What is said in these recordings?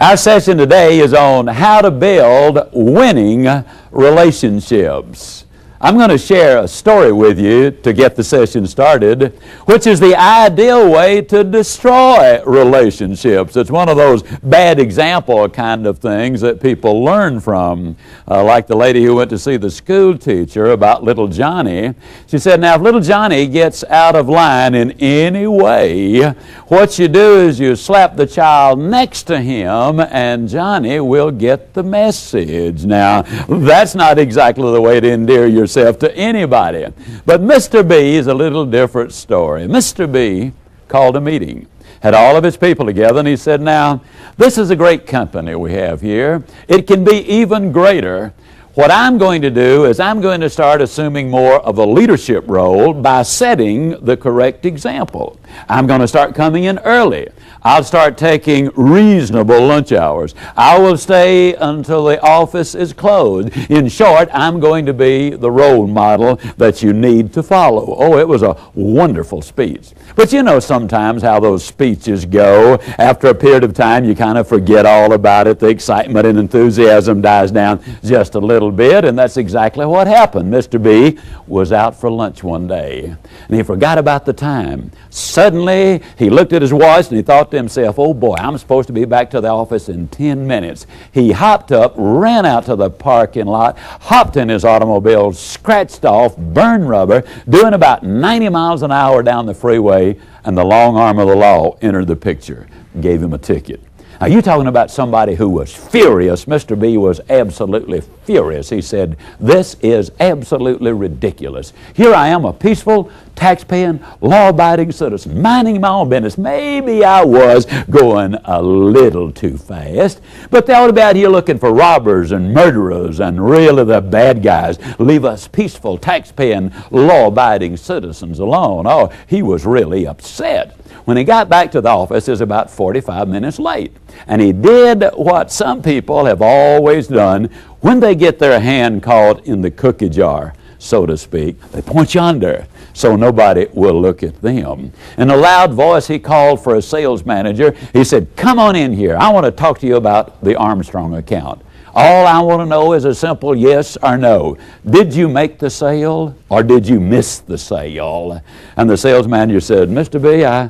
Our session today is on how to build winning relationships. I'm going to share a story with you to get the session started, which is the ideal way to destroy relationships. It's one of those bad example kind of things that people learn from. Like the lady who went to see the school teacher about little Johnny. She said, now if little Johnny gets out of line in any way, what you do is you slap the child next to him and Johnny will get the message. Now, that's not exactly the way to endear yourself to anybody. But Mr. B is a little different story. Mr. B called a meeting, had all of his people together, and he said, now, this is a great company we have here. It can be even greater. What I'm going to do is I'm going to start assuming more of a leadership role by setting the correct example. I'm going to start coming in early. I'll start taking reasonable lunch hours. I will stay until the office is closed. In short, I'm going to be the role model that you need to follow. Oh, it was a wonderful speech. But you know sometimes how those speeches go. After a period of time, you kind of forget all about it. The excitement and enthusiasm dies down just a little bit, and that's exactly what happened. Mr. B was out for lunch one day, and he forgot about the time. Suddenly, he looked at his watch, and he thought to himself, oh boy, I'm supposed to be back to the office in 10 minutes. He hopped up, ran out to the parking lot, hopped in his automobile, scratched off, burned rubber, doing about 90 miles an hour down the freeway, and the long arm of the law entered the picture, gave him a ticket. Now, you're talking about somebody who was furious. Mr. B was absolutely furious. He said, this is absolutely ridiculous. Here I am, a peaceful, tax-paying, law-abiding citizen, minding my own business. Maybe I was going a little too fast, but they ought to be out here looking for robbers and murderers and really the bad guys. Leave us peaceful, tax-paying, law-abiding citizens alone. Oh, he was really upset. When he got back to the office, it was about 45 minutes late. And he did what some people have always done when they get their hand caught in the cookie jar, so to speak. They point yonder so nobody will look at them. In a loud voice, he called for a sales manager. He said, come on in here. I want to talk to you about the Armstrong account. All I want to know is a simple yes or no. Did you make the sale or did you miss the sale? And the sales manager said, Mr. B, I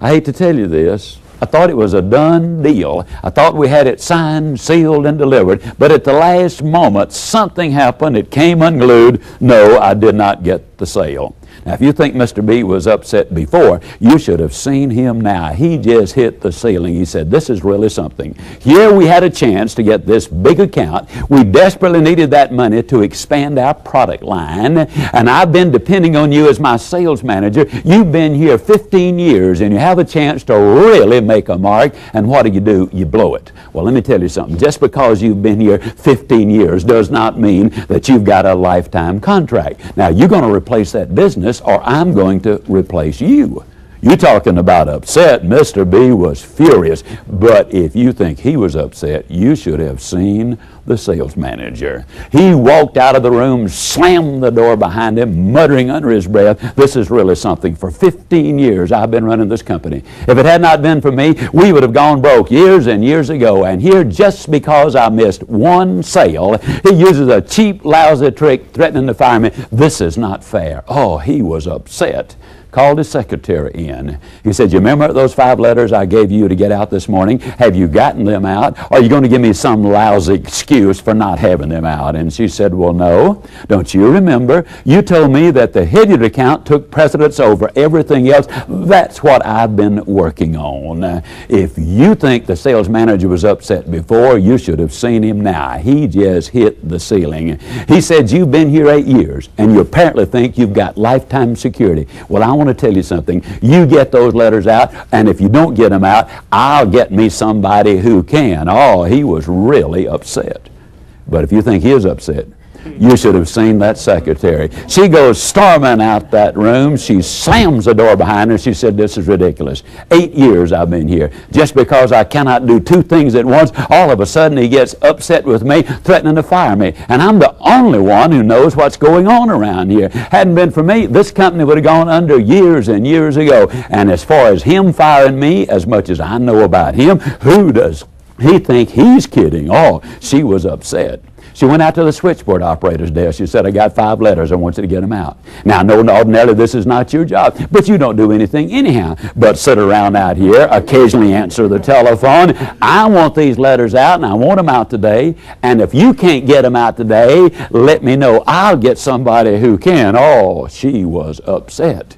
hate to tell you this. I thought it was a done deal. I thought we had it signed, sealed, and delivered. But at the last moment, something happened. It came unglued. No, I did not get the sale. Now, if you think Mr. B was upset before, you should have seen him now. He just hit the ceiling. He said, this is really something. Here we had a chance to get this big account. We desperately needed that money to expand our product line, and I've been depending on you as my sales manager. You've been here 15 years, and you have a chance to really make a mark, and what do? You blow it. Well, let me tell you something. Just because you've been here 15 years does not mean that you've got a lifetime contract. Now, you're going to replace that business, or I'm going to replace you. You're talking about upset. Mr. B was furious. But if you think he was upset, you should have seen the sales manager. He walked out of the room, slammed the door behind him, muttering under his breath, this is really something. For 15 years I've been running this company. If it had not been for me, we would have gone broke years and years ago. And here, just because I missed one sale, he uses a cheap, lousy trick threatening to fire me. This is not fair. Oh, he was upset. Called his secretary in. He said, you remember those 5 letters I gave you to get out this morning? Have you gotten them out? Or are you going to give me some lousy excuse for not having them out? And she said, well, no. Don't you remember? You told me that the Hilliard account took precedence over everything else. That's what I've been working on. If you think the sales manager was upset before, you should have seen him now. He just hit the ceiling. He said, you've been here 8 years, and you apparently think you've got lifetime security. Well, I want to tell you something. You get those letters out, and if you don't get them out, I'll get me somebody who can. Oh, he was really upset. But if you think he is upset, you should have seen that secretary. She goes storming out that room. She slams the door behind her. She said, this is ridiculous. 8 years I've been here. Just because I cannot do 2 things at once, all of a sudden he gets upset with me, threatening to fire me. And I'm the only one who knows what's going on around here. Hadn't been for me, this company would have gone under years and years ago. And as far as him firing me, as much as I know about him, who does He think he's kidding. Oh, she was upset. She went out to the switchboard operator's desk. She said, I got 5 letters. I want you to get them out. Now, I know ordinarily this is not your job, but you don't do anything anyhow but sit around out here, occasionally answer the telephone. I want these letters out, and I want them out today. And if you can't get them out today, let me know. I'll get somebody who can. Oh, she was upset.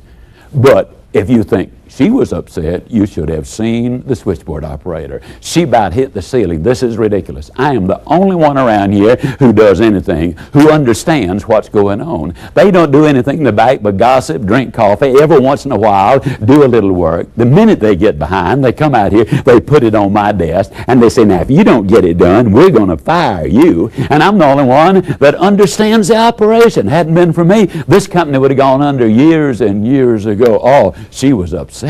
But if you think she was upset, you should have seen the switchboard operator. She about hit the ceiling. This is ridiculous. I am the only one around here who does anything, who understands what's going on. They don't do anything in the back but gossip, drink coffee, every once in a while do a little work. The minute they get behind, they come out here, they put it on my desk, and they say, now if you don't get it done, we're going to fire you. And I'm the only one that understands the operation. Hadn't been for me, this company would have gone under years and years ago. Oh, she was upset.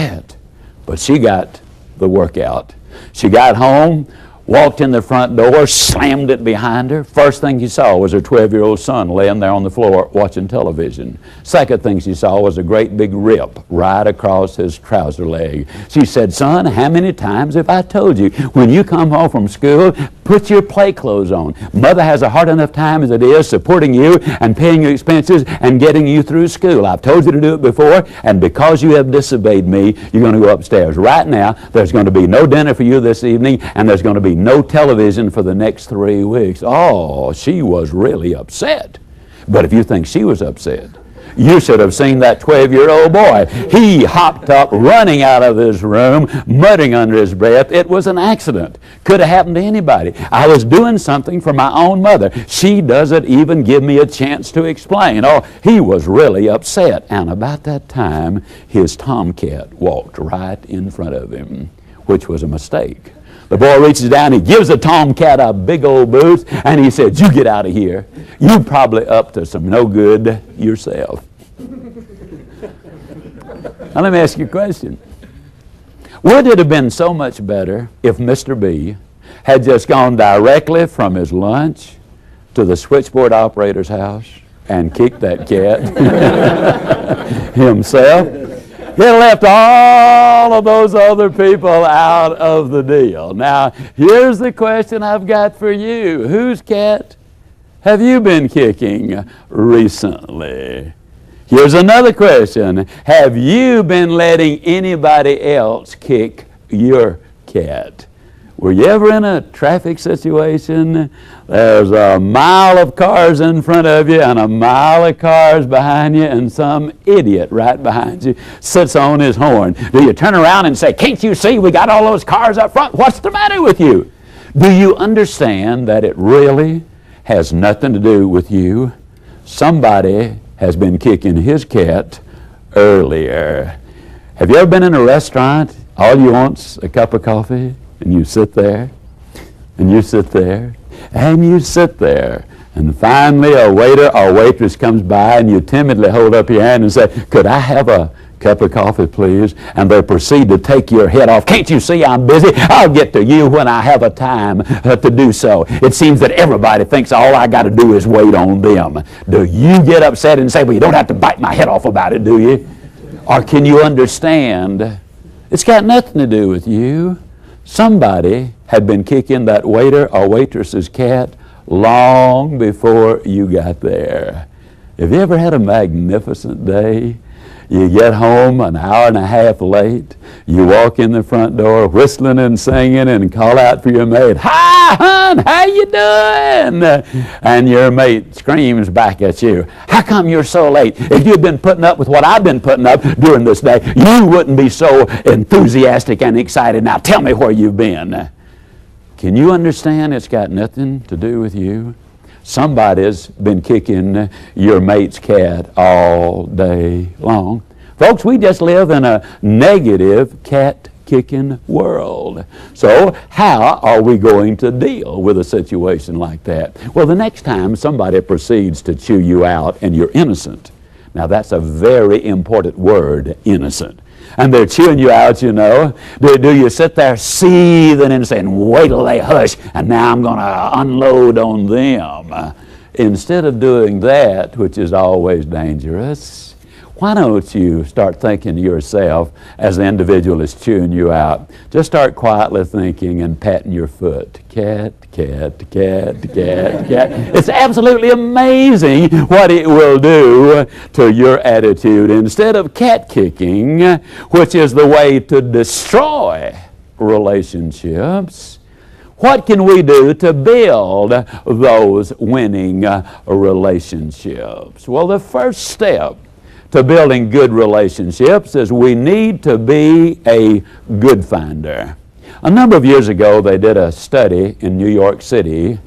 But she got the workout. She got home, walked in the front door, slammed it behind her. First thing she saw was her 12-year-old son laying there on the floor watching television. Second thing she saw was a great big rip right across his trouser leg. She said, son, how many times have I told you, when you come home from school, put your play clothes on. Mother has a hard enough time as it is supporting you and paying your expenses and getting you through school. I've told you to do it before, and because you have disobeyed me, you're going to go upstairs. Right now, there's going to be no dinner for you this evening, and there's going to be no television for the next 3 weeks. Oh, she was really upset. But if you think she was upset, you should have seen that 12-year-old boy. He hopped up, running out of his room, muttering under his breath, it was an accident. Could have happened to anybody. I was doing something for my own mother. She doesn't even give me a chance to explain. Oh, he was really upset. And about that time, his tomcat walked right in front of him, which was a mistake. The boy reaches down, he gives the tomcat a big old boot, and he said, you get out of here. You probably up to some no good yourself. Now let me ask you a question. Would it have been so much better if Mr. B had just gone directly from his lunch to the switchboard operator's house and kicked that cat himself? He left all of those other people out of the deal. Now, here's the question I've got for you. Whose cat have you been kicking recently? Here's another question. Have you been letting anybody else kick your cat? Were you ever in a traffic situation? There's a mile of cars in front of you and a mile of cars behind you, and some idiot right behind you sits on his horn. Do you turn around and say, can't you see we got all those cars up front? What's the matter with you? Do you understand that it really has nothing to do with you? Somebody has been kicking his cat earlier. Have you ever been in a restaurant? All you want's a cup of coffee? And you sit there, and you sit there, and you sit there. And finally a waiter or waitress comes by, and you timidly hold up your hand and say, could I have a cup of coffee, please? And they proceed to take your head off. Can't you see I'm busy? I'll get to you when I have a time to do so. It seems that everybody thinks all I got to do is wait on them. Do you get upset and say, well, you don't have to bite my head off about it, do you? Or can you understand? It's got nothing to do with you. Somebody had been kicking that waiter or waitress's cat long before you got there. Have you ever had a magnificent day? You get home an hour and a half late. You walk in the front door whistling and singing and call out for your mate, hi, hon, how you doing? And your mate screams back at you, how come you're so late? If you'd been putting up with what I've been putting up during this day, you wouldn't be so enthusiastic and excited. Now tell me where you've been. Can you understand it's got nothing to do with you? Somebody's been kicking your mate's cat all day long. Folks, we just live in a negative cat-kicking world. So how are we going to deal with a situation like that? Well, the next time somebody proceeds to chew you out and you're innocent. Now, that's a very important word, innocent. And they're chewing you out, you know. Do you sit there seething and saying, wait till they hush, and now I'm going to unload on them? Instead of doing that, which is always dangerous, Why don't you start thinking to yourself as the individual is chewing you out? Just start quietly thinking and patting your foot. Cat, cat, cat, cat, cat. It's absolutely amazing what it will do to your attitude. Instead of cat kicking, which is the way to destroy relationships, what can we do to build those winning relationships? Well, the first step to building good relationships is we need to be a good finder. A number of years ago, they did a study in New York City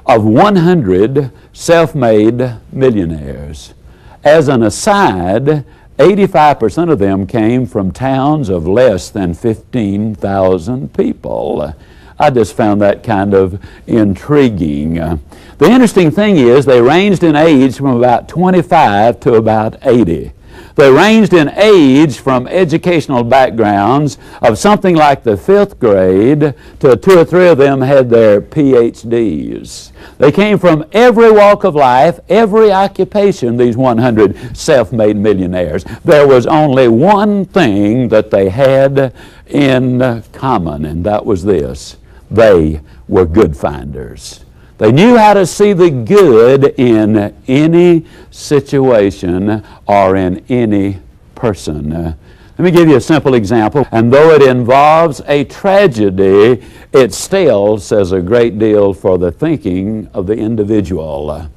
of 100 self-made millionaires. As an aside, 85% of them came from towns of less than 15,000 people. I just found that kind of intriguing. The interesting thing is they ranged in age from about 25 to about 80. They ranged in age from educational backgrounds of something like the 5th grade to 2 or 3 of them had their PhDs. They came from every walk of life, every occupation, these 100 self-made millionaires. There was only one thing that they had in common, and that was this. They were good finders. They knew how to see the good in any situation or in any person. Let me give you a simple example. And though it involves a tragedy, it still says a great deal for the thinking of the individual.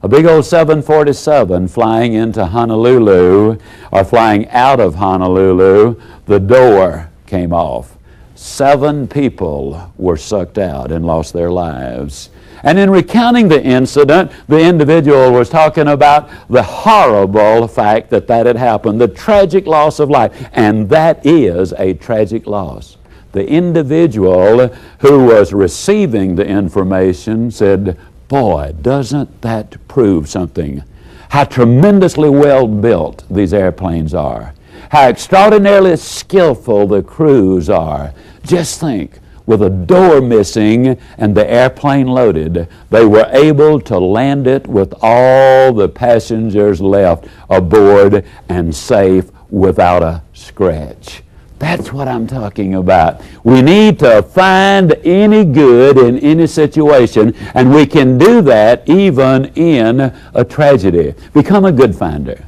A big old 747 flying into Honolulu or flying out of Honolulu, the door came off. 7 people were sucked out and lost their lives. And in recounting the incident, the individual was talking about the horrible fact that had happened, the tragic loss of life. And that is a tragic loss. The individual who was receiving the information said, "Boy, doesn't that prove something? How tremendously well built these airplanes are. How extraordinarily skillful the crews are. Just think, with a door missing and the airplane loaded, they were able to land it with all the passengers left aboard and safe without a scratch." That's what I'm talking about. We need to find any good in any situation, and we can do that even in a tragedy. Become a good finder.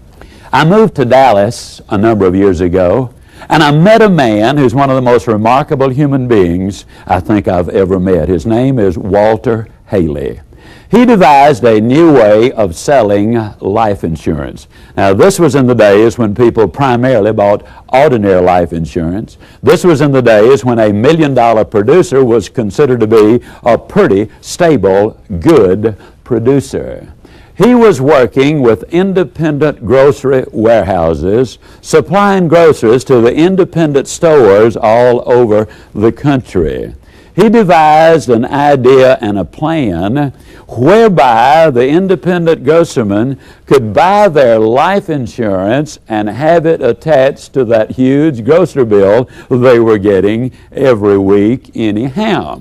I moved to Dallas a number of years ago, and I met a man who's one of the most remarkable human beings I think I've ever met. His name is Walter Haley. He devised a new way of selling life insurance. Now, this was in the days when people primarily bought ordinary life insurance. This was in the days when a $1 million producer was considered to be a pretty stable, good producer. He was working with independent grocery warehouses, supplying groceries to the independent stores all over the country. He devised an idea and a plan whereby the independent grocermen could buy their life insurance and have it attached to that huge grocery bill they were getting every week anyhow.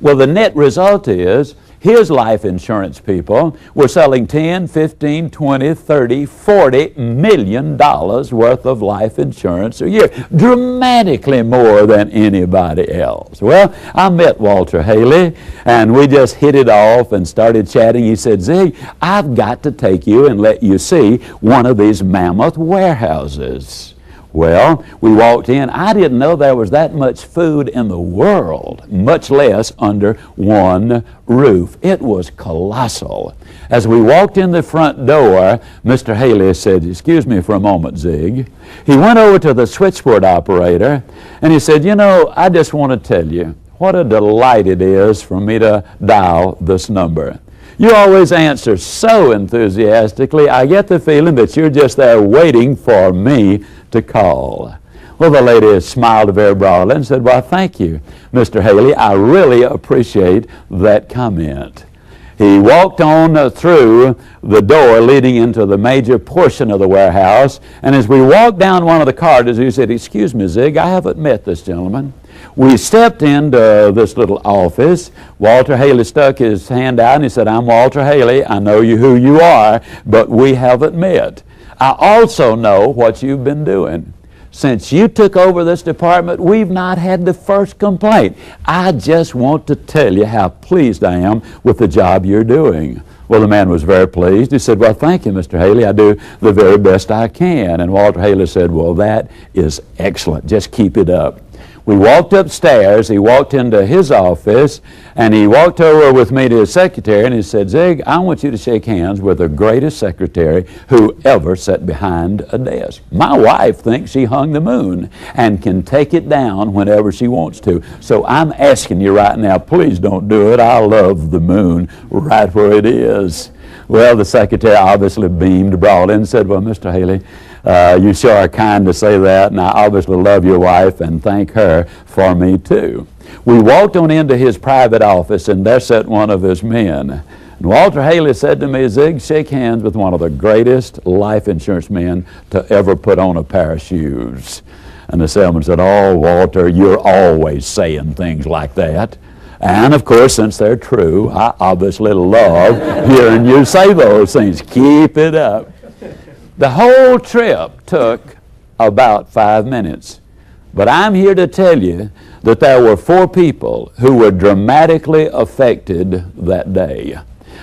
Well, the net result is his life insurance people were selling 10, 15, 20, 30, 40 million dollars worth of life insurance a year, dramatically more than anybody else. Well, I met Walter Haley, and we just hit it off and started chatting. He said, "Zig, I've got to take you and let you see one of these mammoth warehouses." Well, we walked in. I didn't know there was that much food in the world, much less under one roof. It was colossal. As we walked in the front door, Mr. Haley said, "Excuse me for a moment, Zig." He went over to the switchboard operator, and he said, "You know, I just want to tell you what a delight it is for me to dial this number. You always answer so enthusiastically. I get the feeling that you're just there waiting for me to call." Well, the lady smiled very broadly and said, "Well, thank you, Mr. Haley. I really appreciate that comment." He walked on through the door leading into the major portion of the warehouse, and as we walked down one of the corridors, he said, "Excuse me, Zig, I haven't met this gentleman." We stepped into this little office. Walter Haley stuck his hand out and he said, "I'm Walter Haley. I know who you are, but we haven't met." I also know what you've been doing. Since you took over this department, we've not had the first complaint. I just want to tell you how pleased I am with the job you're doing." Well, the man was very pleased. He said, "Well, thank you, Mr. Haley. I do the very best I can." And Walter Haley said, "Well, that is excellent. Just keep it up." We walked upstairs. He walked into his office, and he walked over with me to his secretary, and he said, "Zig, I want you to shake hands with the greatest secretary who ever sat behind a desk. My wife thinks she hung the moon and can take it down whenever she wants to. So I'm asking you right now, please don't do it. I love the moon right where it is." Well, the secretary obviously beamed broadly and said, "Well, Mr. Haley, you sure are kind to say that, and I obviously love your wife and thank her for me too." We walked on into his private office, and there sat one of his men. And Walter Haley said to me, "Zig, shake hands with one of the greatest life insurance men to ever put on a pair of shoes." And the salesman said, "Oh, Walter, you're always saying things like that." And of course, since they're true, I obviously love hearing you say those things. Keep it up. The whole trip took about 5 minutes. But I'm here to tell you that there were 4 people who were dramatically affected that day.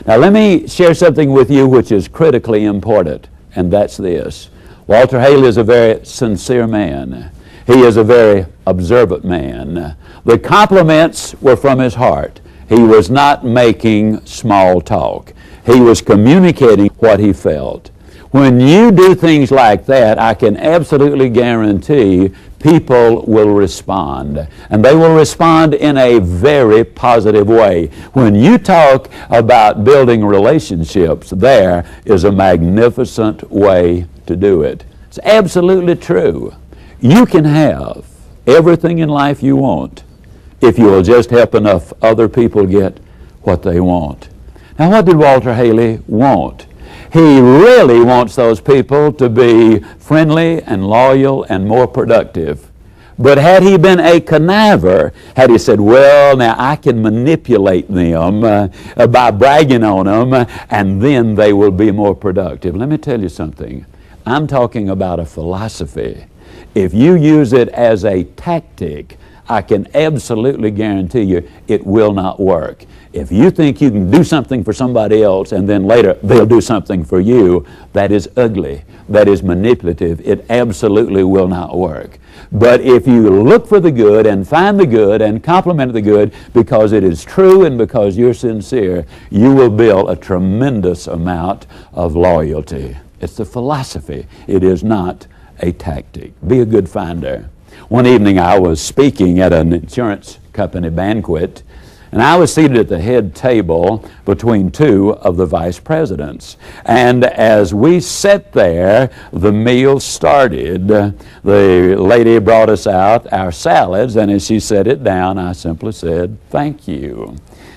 Now let me share something with you which is critically important, and that's this. Walter Haley is a very sincere man. He is a very observant man. The compliments were from his heart. He was not making small talk. He was communicating what he felt. When you do things like that, I can absolutely guarantee people will respond. And they will respond in a very positive way. When you talk about building relationships, there is a magnificent way to do it. It's absolutely true. You can have everything in life you want if you will just help enough other people get what they want. Now, what did Walter Haley want? He really wants those people to be friendly and loyal and more productive. But had he been a conniver, had he said, "Well, now I can manipulate them by bragging on them, and then they will be more productive." Let me tell you something. I'm talking about a philosophy. If you use it as a tactic, I can absolutely guarantee you it will not work. If you think you can do something for somebody else and then later they'll do something for you, that is ugly. That is manipulative. It absolutely will not work. But if you look for the good and find the good and compliment the good because it is true and because you're sincere, you will build a tremendous amount of loyalty. It's the philosophy. It is not a tactic. Be a good finder. One evening I was speaking at an insurance company banquet, and I was seated at the head table between 2 of the vice presidents. And as we sat there, the meal started. The lady brought us out our salads, and as she set it down, I simply said, "Thank you."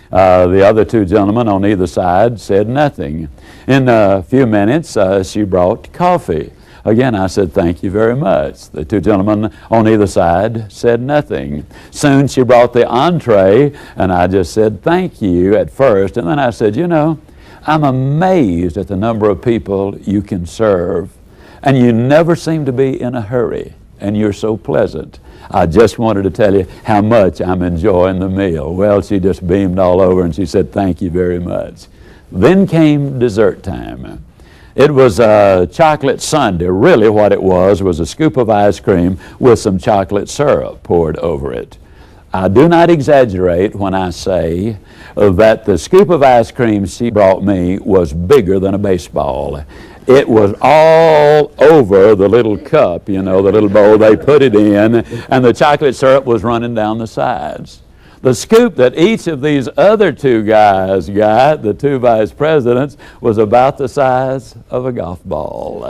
The other 2 gentlemen on either side said nothing. In a few minutes, she brought coffee. Again, I said, "Thank you very much." The 2 gentlemen on either side said nothing. Soon she brought the entree, and I just said, "Thank you" at first. And then I said, "You know, I'm amazed at the number of people you can serve. And you never seem to be in a hurry. And you're so pleasant. I just wanted to tell you how much I'm enjoying the meal." Well, she just beamed all over, and she said, "Thank you very much." Then came dessert time. It was a chocolate sundae. Really what it was a scoop of ice cream with some chocolate syrup poured over it. I do not exaggerate when I say that the scoop of ice cream she brought me was bigger than a baseball. It was all over the little cup, you know, the little bowl they put it in, and the chocolate syrup was running down the sides. The scoop that each of these other 2 guys got, the 2 vice presidents, was about the size of a golf ball.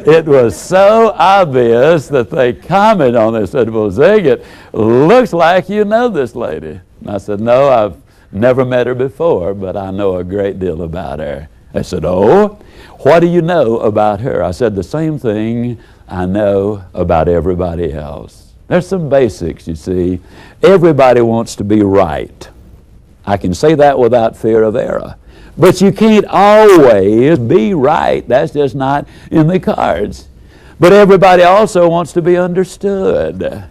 It was so obvious that they commented on this. Said, "Well, Zig, it looks like you know this lady." And I said, "No, I've never met her before, but I know a great deal about her." They said, "Oh, what do you know about her?" I said, "The same thing I know about everybody else." There's some basics, you see. Everybody wants to be right. I can say that without fear of error. But you can't always be right. That's just not in the cards. But everybody also wants to be understood.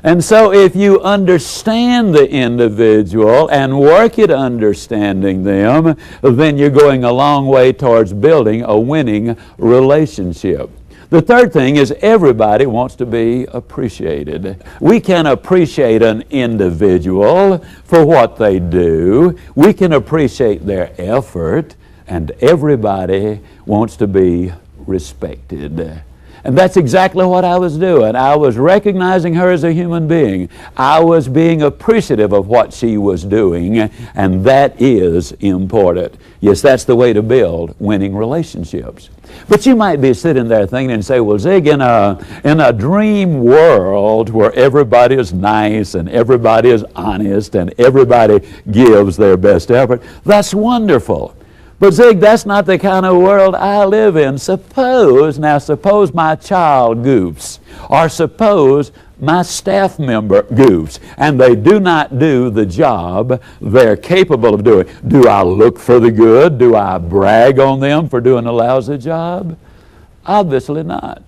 And so if you understand the individual and work at understanding them, then you're going a long way towards building a winning relationship. The third thing is everybody wants to be appreciated. We can appreciate an individual for what they do. We can appreciate their effort, and everybody wants to be respected. And that's exactly what I was doing. I was recognizing her as a human being. I was being appreciative of what she was doing, and that is important. Yes, that's the way to build winning relationships. But you might be sitting there thinking and say, well, Zig, in a dream world where everybody is nice and everybody is honest and everybody gives their best effort, that's wonderful. But Zig, that's not the kind of world I live in. Suppose my child goofs, or suppose my staff member goofs, and they do not do the job they're capable of doing. Do I look for the good? Do I brag on them for doing a lousy job? Obviously not.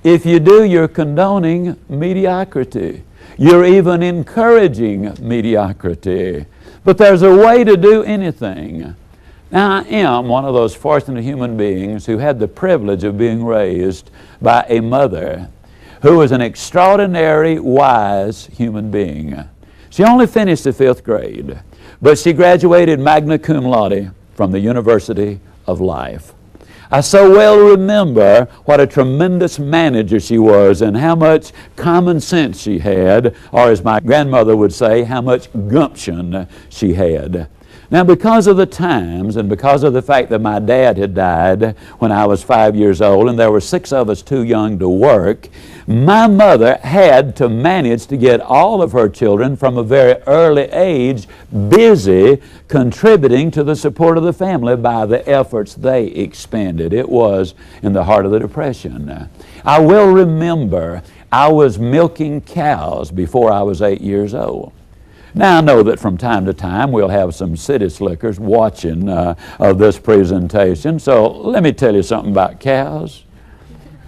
If you do, you're condoning mediocrity. You're even encouraging mediocrity. But there's a way to do anything. Now, I am one of those fortunate human beings who had the privilege of being raised by a mother who was an extraordinary, wise human being. She only finished the 5th grade, but she graduated magna cum laude from the University of Life. I so well remember what a tremendous manager she was and how much common sense she had, or as my grandmother would say, how much gumption she had. Now, because of the times and because of the fact that my dad had died when I was 5 years old and there were 6 of us too young to work, my mother had to manage to get all of her children from a very early age busy contributing to the support of the family by the efforts they expended. It was in the heart of the Depression. I will remember I was milking cows before I was 8 years old. Now, I know that from time to time we'll have some city slickers watching this presentation, so let me tell you something about cows.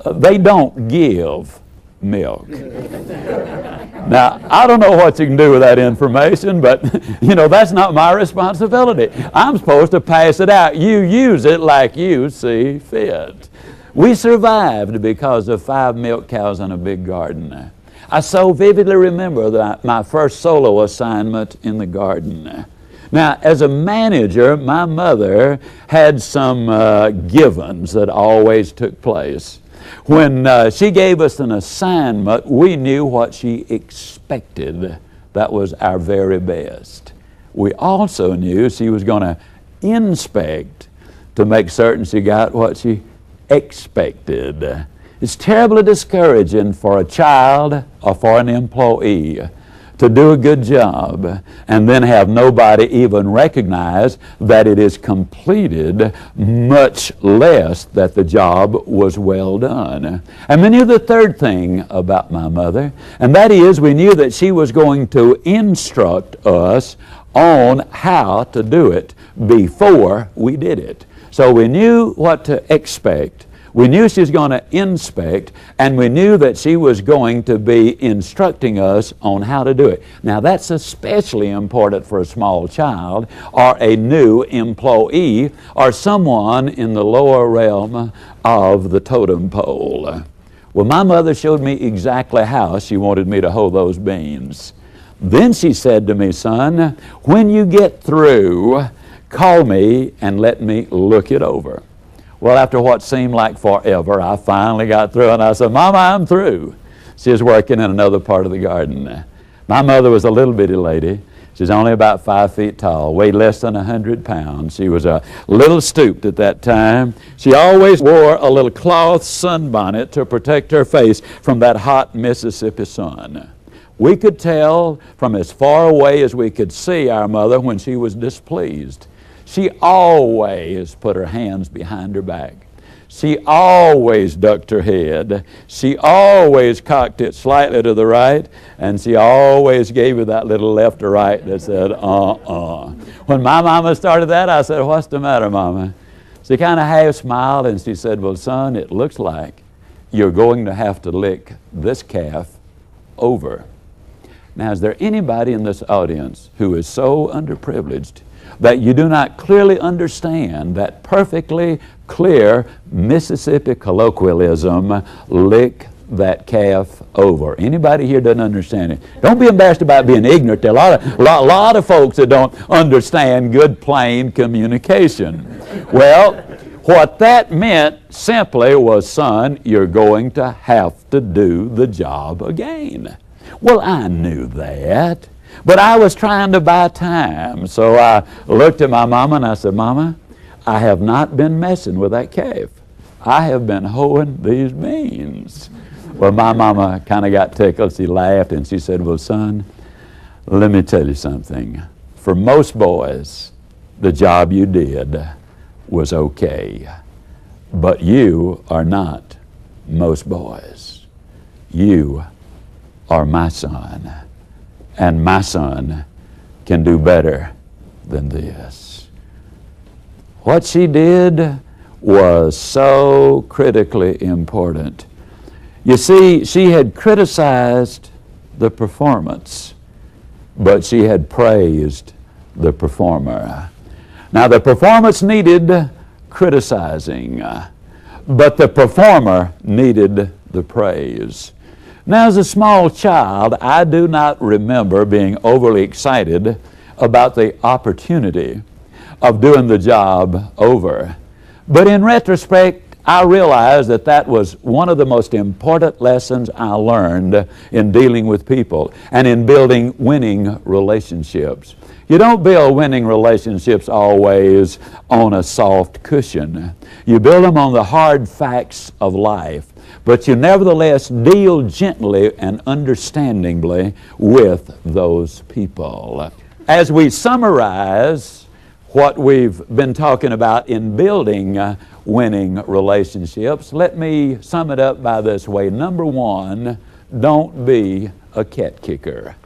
They don't give milk. Now, I don't know what you can do with that information, but, that's not my responsibility. I'm supposed to pass it out. You use it like you see fit. We survived because of 5 milk cows in a big garden. I so vividly remember my first solo assignment in the garden. Now, as a manager, my mother had some givens that always took place. When she gave us an assignment, we knew what she expected. That was our very best. We also knew she was going to inspect to make certain she got what she expected. It's terribly discouraging for a child or for an employee to do a good job and then have nobody even recognize that it is completed, much less that the job was well done. And we knew the third thing about my mother, and that is we knew that she was going to instruct us on how to do it before we did it. So we knew what to expect. We knew she was going to inspect, and we knew that she was going to be instructing us on how to do it. Now, that's especially important for a small child or a new employee or someone in the lower realm of the totem pole. Well, my mother showed me exactly how she wanted me to hoe those beans. Then she said to me, son, when you get through, call me and let me look it over. Well, after what seemed like forever, I finally got through, and I said, Mama, I'm through. She was working in another part of the garden. My mother was a little bitty lady. She was only about 5 feet tall, weighed less than 100 pounds. She was a little stooped at that time. She always wore a little cloth sunbonnet to protect her face from that hot Mississippi sun. We could tell from as far away as we could see our mother when she was displeased. She always put her hands behind her back. She always ducked her head. She always cocked it slightly to the right, and she always gave you that little left or right that said, When my mama started that, I said, "What's the matter, Mama?" She kind of half smiled, and she said, "Well, son, it looks like you're going to have to lick this calf over." Now, is there anybody in this audience who is so underprivileged that you do not clearly understand that perfectly clear Mississippi colloquialism, lick that calf over? Anybody here doesn't understand it? Don't be embarrassed about being ignorant. There are a lot of folks that don't understand good, plain communication. Well, what that meant simply was, son, you're going to have to do the job again. Well, I knew that, but I was trying to buy time. So I looked at my mama and I said, "Mama, I have not been messing with that calf. I have been hoeing these beans." Well, my mama kind of got tickled. She laughed and she said, "Well, son, let me tell you something. For most boys, the job you did was okay. But you are not most boys. You are my son. And my son can do better than this." What she did was so critically important. You see, she had criticized the performance, but she had praised the performer. Now, the performance needed criticizing, but the performer needed the praise. Now, as a small child, I do not remember being overly excited about the opportunity of doing the job over. But in retrospect, I realized that that was one of the most important lessons I learned in dealing with people and in building winning relationships. You don't build winning relationships always on a soft cushion. You build them on the hard facts of life. But you nevertheless deal gently and understandingly with those people. As we summarize what we've been talking about in building winning relationships, let me sum it up by this way. Number one, don't be a cat kicker.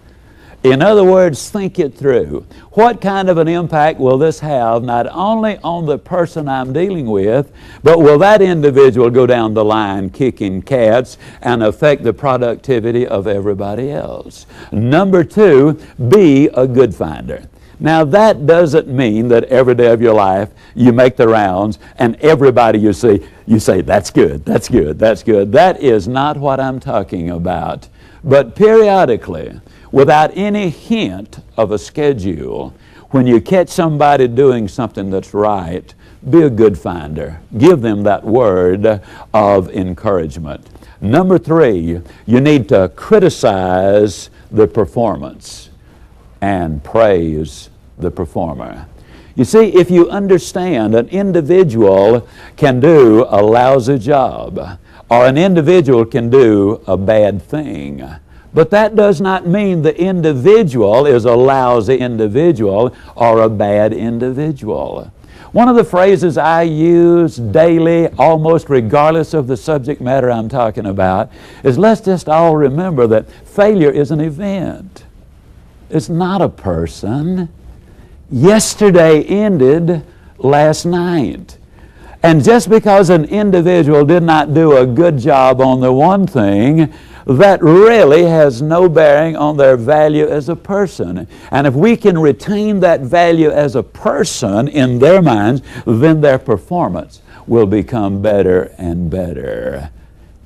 In other words, think it through. What kind of an impact will this have not only on the person I'm dealing with, but will that individual go down the line kicking cats and affect the productivity of everybody else? Number two, be a good finder. Now, that doesn't mean that every day of your life you make the rounds and everybody you see, you say, "That's good, that's good, that's good." That is not what I'm talking about. But periodically, without any hint of a schedule, when you catch somebody doing something that's right, be a good finder. Give them that word of encouragement. Number three, you need to criticize the performance and praise the performer. You see, if you understand an individual can do a lousy job, or an individual can do a bad thing, but that does not mean the individual is a lousy individual or a bad individual. One of the phrases I use daily, almost regardless of the subject matter I'm talking about, is let's just all remember that failure is an event. It's not a person. Yesterday ended last night. And just because an individual did not do a good job on the one thing, that really has no bearing on their value as a person. And if we can retain that value as a person in their minds, then their performance will become better and better.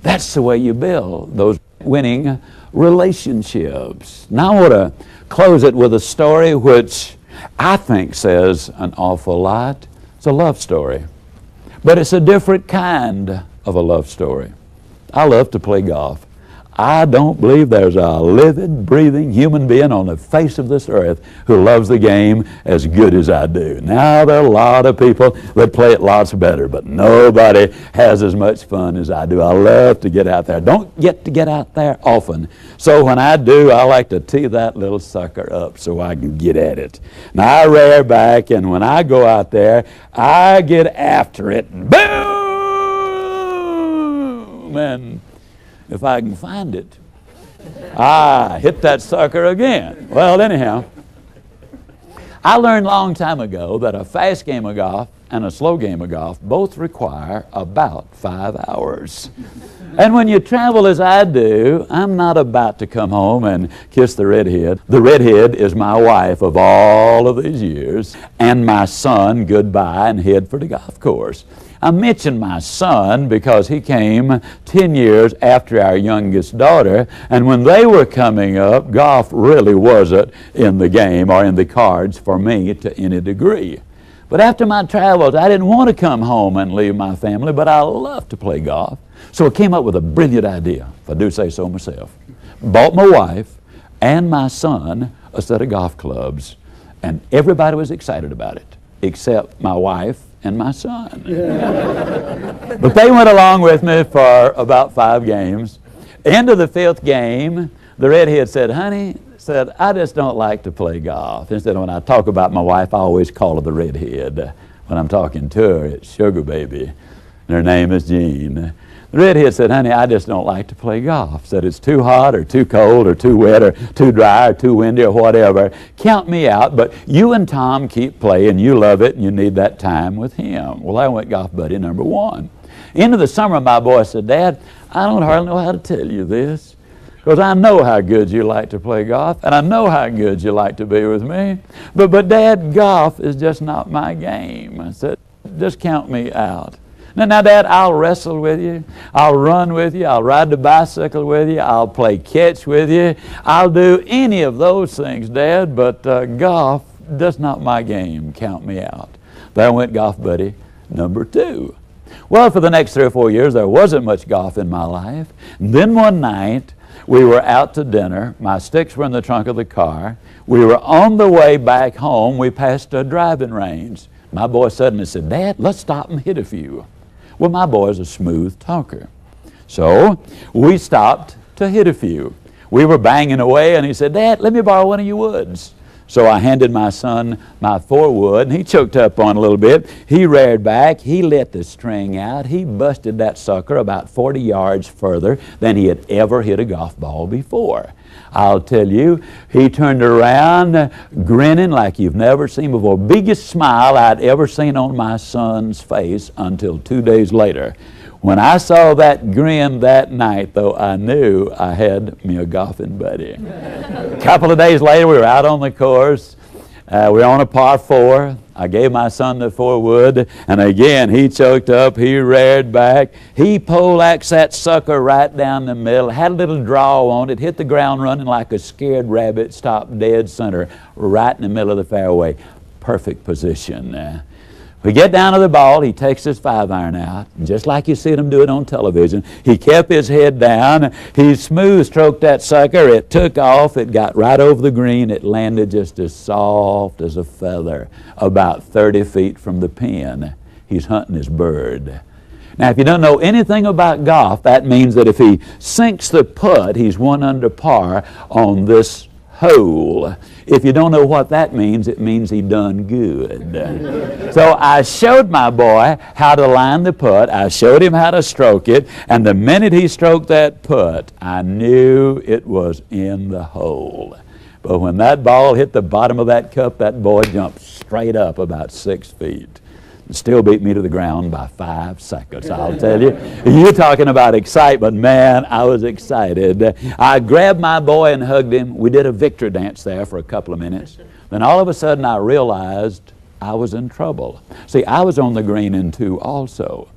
That's the way you build those winning relationships. Now I want to close it with a story which I think says an awful lot. It's a love story. But it's a different kind of a love story. I love to play golf. I don't believe there's a living, breathing human being on the face of this earth who loves the game as good as I do. Now, there are a lot of people that play it lots better, but nobody has as much fun as I do. I love to get out there. Don't get to get out there often. So when I do, I like to tee that little sucker up so I can get at it. Now, I rear back, and when I go out there, I get after it. Boom! home, and if I can find it, I hit that sucker again. Well, anyhow, I learned a long time ago that a fast game of golf and a slow game of golf both require about 5 hours. And when you travel as I do, I'm not about to come home and kiss the redhead. The redhead is my wife of all of these years, and my son goodbye and head for the golf course. I mention my son because he came 10 years after our youngest daughter, and when they were coming up, golf really wasn't in the game or in the cards for me to any degree. But after my travels, I didn't want to come home and leave my family, but I love to play golf. So I came up with a brilliant idea, if I do say so myself. Bought my wife and my son a set of golf clubs, and everybody was excited about it, except my wife and my son. But they went along with me for about 5 games. End of the 5th game, the redhead said, "Honey," said, "I just don't like to play golf." Instead of when I talk about my wife, I always call her the redhead. When I'm talking to her, it's Sugar Baby. And her name is Jean. The redhead said, "Honey, I just don't like to play golf." Said, "It's too hot or too cold or too wet or too dry or too windy or whatever. Count me out, but you and Tom keep playing. You love it and you need that time with him." Well, I went golf buddy number 1. End of the summer, my boy said, "Dad, I don't hardly know how to tell you this, because I know how good you like to play golf, and I know how good you like to be with me. But Dad, golf is just not my game." I said, "Just count me out." Now, Dad, I'll wrestle with you. I'll run with you. I'll ride the bicycle with you. I'll play catch with you. I'll do any of those things, Dad, but golf, that's not my game. Count me out. But I went golf buddy number 2. Well, for the next 3 or 4 years, there wasn't much golf in my life. And then one night, we were out to dinner. My sticks were in the trunk of the car. We were on the way back home. We passed a driving range. My boy suddenly said, "Dad, let's stop and hit a few." Well, my boy's a smooth talker. So we stopped to hit a few. We were banging away, and he said, "Dad, let me borrow one of your woods." So I handed my son my 4-wood, and he choked up on a little bit. He reared back. He let the string out. He busted that sucker about 40 yards further than he had ever hit a golf ball before. I'll tell you, he turned around grinning like you've never seen before. Biggest smile I'd ever seen on my son's face until 2 days later. When I saw that grin that night, though, I knew I had me a golfing buddy. A couple of days later, we were out on the course. We were on a par 4. I gave my son the 4-wood, and again, he choked up, he reared back. He poleaxed that sucker right down the middle, had a little draw on it, hit the ground running like a scared rabbit, stopped dead center, right in the middle of the fairway. Perfect position. We get down to the ball, he takes his 5-iron out, just like you see him do it on television. He kept his head down, he smooth stroked that sucker, it took off, it got right over the green, it landed just as soft as a feather, about 30 feet from the pin. He's hunting his bird. Now, if you don't know anything about golf, that means that if he sinks the putt, he's 1 under par on this hole. If you don't know what that means, it means he done good. So I showed my boy how to line the putt. I showed him how to stroke it, and the minute he stroked that putt, I knew it was in the hole. But when that ball hit the bottom of that cup, that boy jumped straight up about 6 feet. Still beat me to the ground by 5 seconds, I'll tell you. You're talking about excitement. Man, I was excited. I grabbed my boy and hugged him. We did a victory dance there for a couple of minutes. Then all of a sudden I realized I was in trouble. See, I was on the green in 2 also.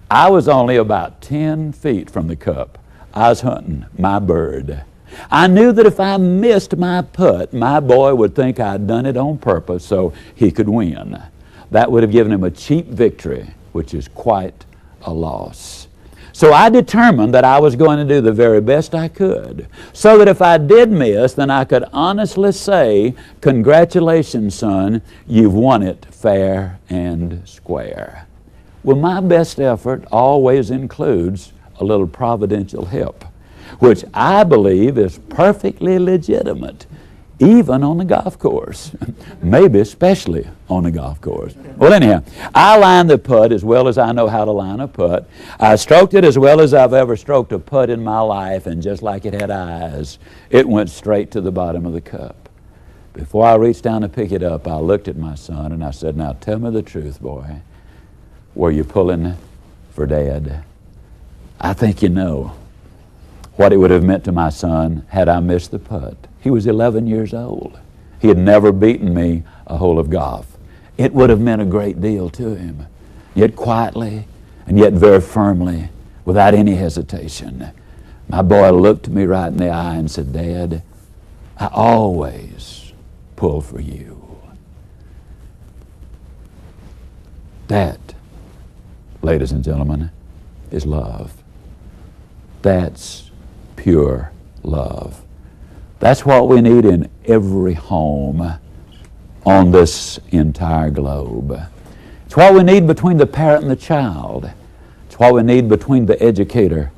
I was only about 10 feet from the cup. I was hunting my bird. I knew that if I missed my putt, my boy would think I'd done it on purpose so he could win. That would have given him a cheap victory, which is quite a loss. So I determined that I was going to do the very best I could, so that if I did miss, then I could honestly say, "Congratulations, son, you've won it fair and square." Well, my best effort always includes a little providential help, which I believe is perfectly legitimate. even on the golf course, maybe especially on the golf course. Well, anyhow, I line the putt as well as I know how to line a putt. I stroked it as well as I've ever stroked a putt in my life, and just like it had eyes, it went straight to the bottom of the cup. Before I reached down to pick it up, I looked at my son and I said, "Now tell me the truth, boy. Were you pulling for Dad?" I think you know what it would have meant to my son had I missed the putt. He was 11 years old. He had never beaten me a hole of golf. It would have meant a great deal to him. Yet quietly and yet very firmly, without any hesitation, my boy looked me right in the eye and said, "Dad, I always pull for you." That, ladies and gentlemen, is love. That's pure love. That's what we need in every home on this entire globe. It's what we need between the parent and the child. It's what we need between the educator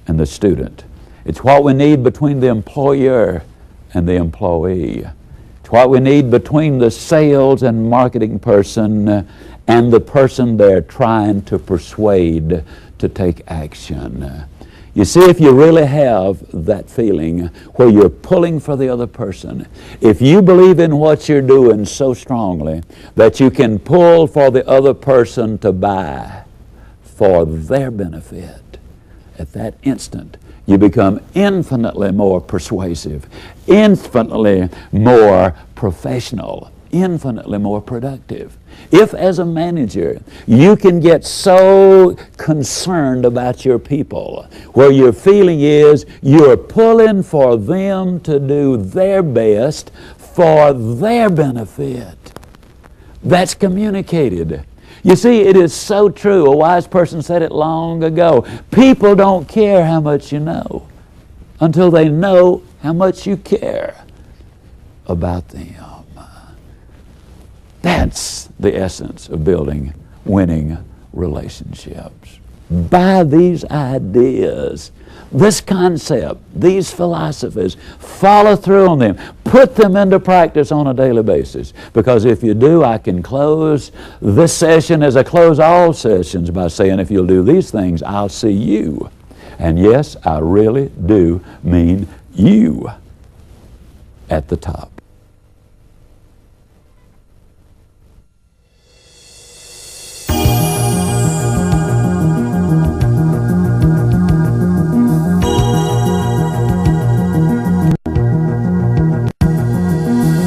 and the student. It's what we need between the employer and the employee. It's what we need between the sales and marketing person and the person they're trying to persuade to take action. You see, if you really have that feeling where you're pulling for the other person, if you believe in what you're doing so strongly that you can pull for the other person to buy for their benefit, at that instant you become infinitely more persuasive, infinitely more professional, infinitely more productive. If as a manager you can get so concerned about your people where your feeling is you're pulling for them to do their best for their benefit, that's communicated. You see, it is so true. A wise person said it long ago. People don't care how much you know until they know how much you care about them. That's the essence of building winning relationships. By these ideas, this concept, these philosophies, follow through on them. Put them into practice on a daily basis. Because if you do, I can close this session as I close all sessions by saying, if you'll do these things, I'll see you. And yes, I really do mean you at the top.